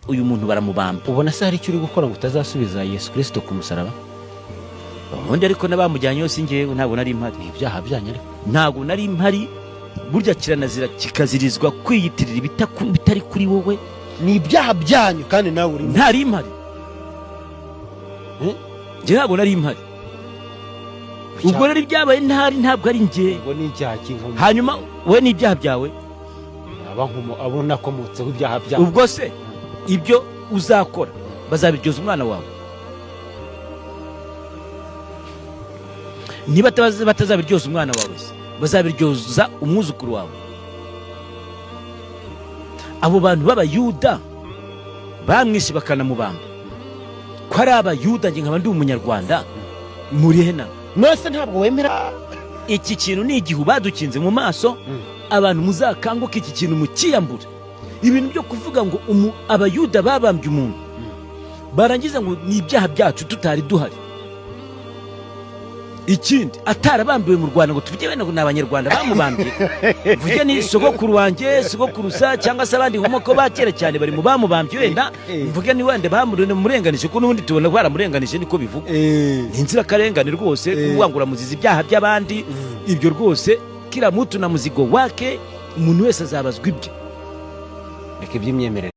uyu muntu baramubamba. Ubona se hari icyo uri gukora ngo utazasubiza Yesu Kristo ku musaraba? Ubundi ariko nabamujyanye yose ngewe ntabwo nari impari. Ibyaha byanyu ariko Ntabwo nari impari, burya kiranazira kikazirizwa kwiyitirira bitari kuri wowe. ni ibyaha byanyu kandi nawe uri Ntari impari. Nge ntabwo nari impari. Ubwo rero ibyabaye ntari ntabwo ari nge. ngo ni icyaha cy'inkomyi. Hanyuma we n'ibyaha byawe abona komotseho ibyaha byanyu. ubwo se ibyo uzakora bazabiryoza umwana wawe. Niba batazabiryoza umwana wawe bazabiryoza umwuzukuru wawe. Abo bantu b'abayuda bamwishe bakanamubamba ko ari abayuda, nge nkaba ndi umunyarwanda. Murihena Nose ntabwo wemera iki kintu ni igihu badukinze mu maso. Abantu muzakanguka iki kintu mukiyambura. Ibintu byo kuvuga ngo abayuda babambye umuntu barangiza ngo ni ibyaha byacu tutari duhari. Ikindi atarabambiwe mu Rwanda ngo tuvuge bene n'abanyarwanda bamubambye. Vuge ni sogokuru wanjye, sogokurusa cyangwa se abandi nkomoko bakera cyane bari mu bamubambye wenda. Mvuge ni wende bamurenganije ko n'ubundi tubona ko baramurenganije niko bivuga. Ni inzira karengane rwose kuwangura muzizi ibyaha by'abandi. Ibyo rwose kila mutu na muzigo wake, umuntu wese azabazwa ibye. reka iby'imyemerere